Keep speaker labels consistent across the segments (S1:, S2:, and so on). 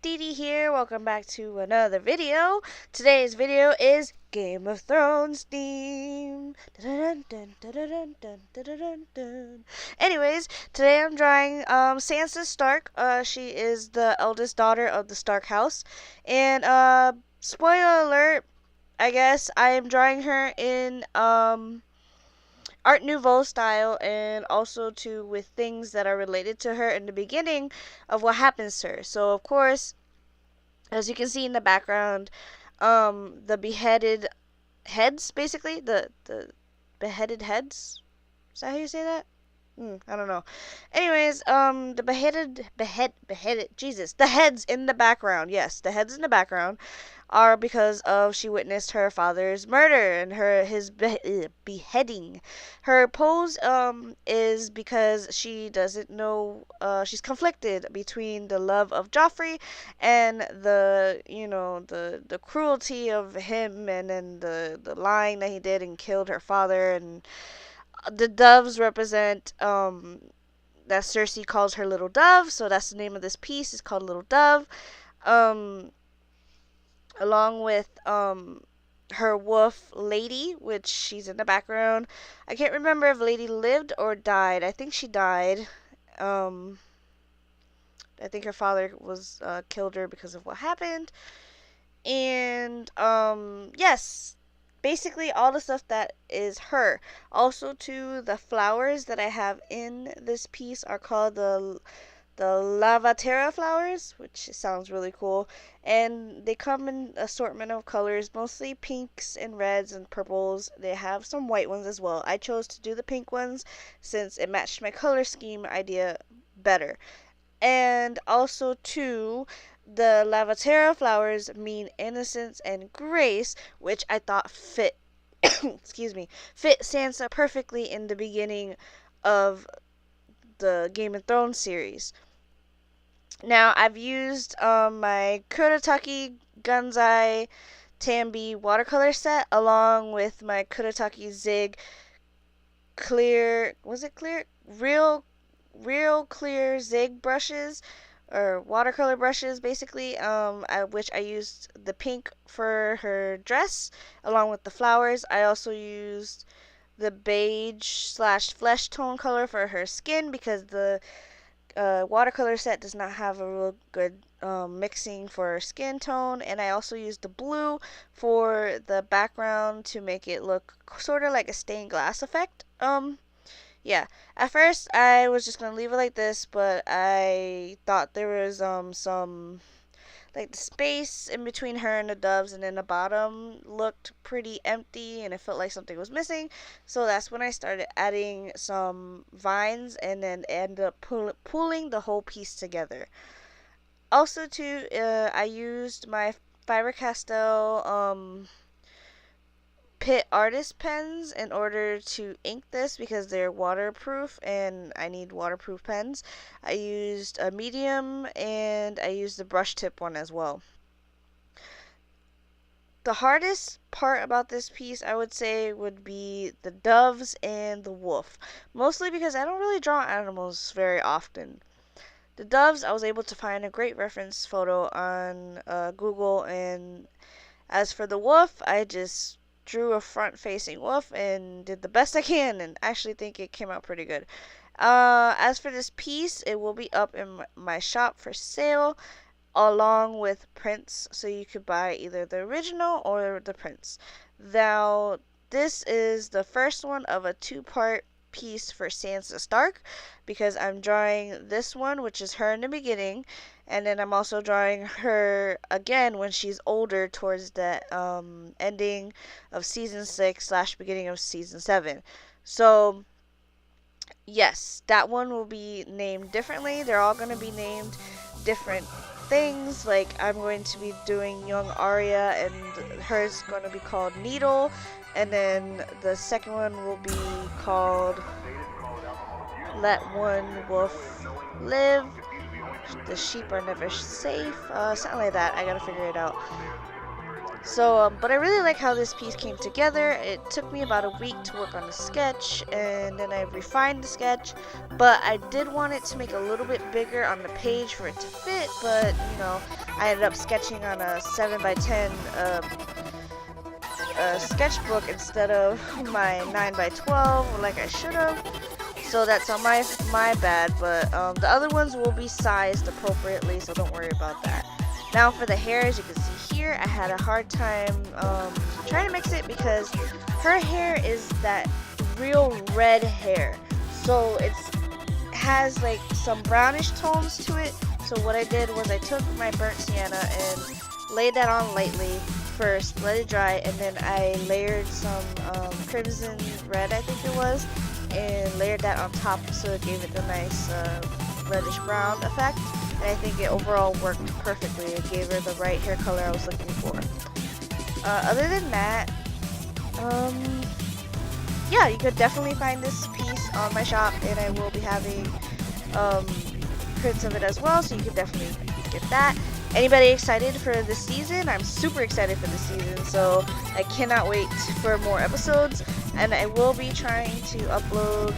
S1: Dee Dee here. Welcome back to another video. Today's video is Game of Thrones theme. Anyways, today I'm drawing Sansa Stark. She is the eldest daughter of the Stark house. And spoiler alert, I guess I am drawing her in Art Nouveau style, and also too with things that are related to her in the beginning of what happens to her. So of course, as you can see in the background, the beheaded heads, basically the beheaded heads. Is that how you say that? I don't know. Anyways, the beheaded, Jesus, the heads in the background. Yes, the heads in the background are because of she witnessed her father's murder and his beheading. Her pose is because she doesn't know, she's conflicted between the love of Joffrey and the cruelty of him, and then the lying that he did and killed her father. And the doves represent that Cersei calls her little dove, so that's the name of this piece. It's called Little Dove. Along with her wolf Lady, which she's in the background. I can't remember if Lady lived or died. I think she died. I think her father was killed her because of what happened. And yes, basically all the stuff that is her. Also, too, the flowers that I have in this piece are called the Lavaterra flowers, which sounds really cool. And they come in assortment of colors, mostly pinks and reds and purples. They have some white ones as well. I chose to do the pink ones since it matched my color scheme idea better. And also, too, the Lavaterra flowers mean innocence and grace, which I thought fit excuse me, fit Sansa perfectly in the beginning of the Game of Thrones series. Now, I've used my Kuretake Gunzai Tambi watercolor set along with my Kuretake Zig clear, was it clear? Real clear Zig brushes, or watercolor brushes basically, which I used the pink for her dress along with the flowers. I also used the beige slash flesh tone color for her skin because the watercolor set does not have a real good mixing for skin tone. And I also used the blue for the background to make it look sort of like a stained glass effect. Yeah, at first I was just gonna leave it like this, but I thought there was some, like, the space in between her and the doves and then the bottom looked pretty empty and it felt like something was missing. So that's when I started adding some vines and then ended up pulling the whole piece together. Also too, I used my Faber-Castell Pit Artist pens in order to ink this because they're waterproof and I need waterproof pens. I used a medium and I used the brush tip one as well. The hardest part about this piece, I would say, would be the doves and the wolf. Mostly because I don't really draw animals very often. The doves, I was able to find a great reference photo on Google, and as for the wolf, I just drew a front-facing wolf and did the best I can, and actually think it came out pretty good. As for this piece, it will be up in my shop for sale along with prints, so you could buy either the original or the prints. Now, this is the first one of a two-part piece for Sansa Stark because I'm drawing this one, which is her in the beginning, and then I'm also drawing her again when she's older towards the ending of season 6 slash beginning of season 7. So yes, that one will be named differently. They're all going to be named different things. Like, I'm going to be doing young Arya and hers going to be called Needle, and then the second one will be called Let One Wolf Live. The sheep are never safe. Something like that. I gotta figure it out. So, but I really like how this piece came together. It took me about a week to work on the sketch, and then I refined the sketch, but I did want it to make a little bit bigger on the page for it to fit, but, you know, I ended up sketching on a 7 by 10 sketchbook instead of my 9 by 12 like I should have. So that's on my bad, but the other ones will be sized appropriately, so don't worry about that. Now for the hair, as you can see here, I had a hard time trying to mix it because her hair is that real red hair. So it has like some brownish tones to it. So what I did was I took my burnt sienna and laid that on lightly first, let it dry, and then I layered some crimson red, I think it was, and layered that on top so it gave it the nice reddish brown effect. And I think it overall worked perfectly. It gave her the right hair color I was looking for. Other than that, yeah, you could definitely find this piece on my shop, and I will be having prints of it as well, so you could definitely get that. Anybody excited for this season? I'm super excited for this season, so I cannot wait for more episodes, and I will be trying to upload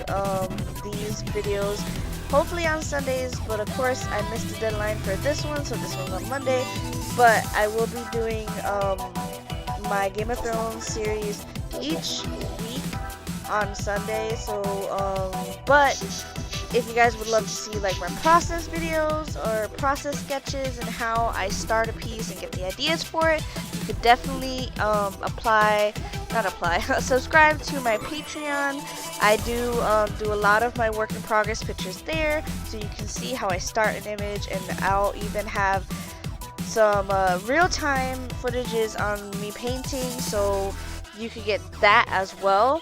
S1: these videos hopefully on Sundays, but of course I missed the deadline for this one, so this one's on Monday. But I will be doing my Game of Thrones series each week on Sunday. So but if you guys would love to see like my process videos or process sketches and how I start a piece and get the ideas for it, you could definitely subscribe to my Patreon. I do a lot of my work in progress pictures there, so you can see how I start an image, and I'll even have some real-time footages on me painting, so you could get that as well.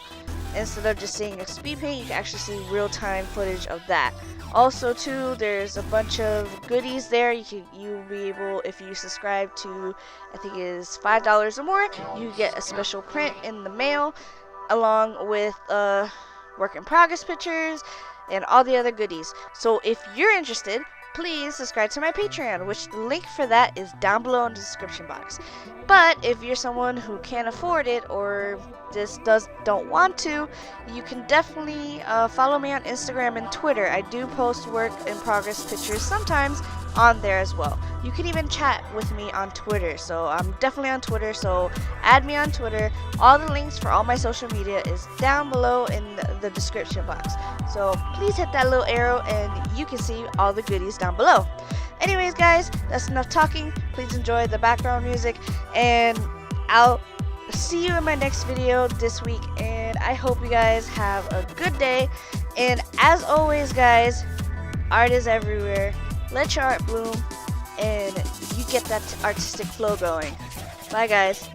S1: Instead of just seeing a speed paint, you can actually see real-time footage of that. Also too, there's a bunch of goodies there. You'll be able, if you subscribe to, I think it is $5 or more, you get a special print in the mail along with work in progress pictures and all the other goodies. So if you're interested, please subscribe to my Patreon, which the link for that is down below in the description box. But if you're someone who can't afford it or just don't want to, you can definitely follow me on Instagram and Twitter. I do post work in progress pictures sometimes on there as well. You can even chat with me on Twitter, so I'm definitely on Twitter, so add me on Twitter. All the links for all my social media is down below in the description box, so please hit that little arrow and you can see all the goodies down below. Anyways guys, that's enough talking. Please enjoy the background music, and I'll see you in my next video this week, and I hope you guys have a good day. And as always guys, art is everywhere. Let your art bloom, and you get that artistic flow going. Bye guys.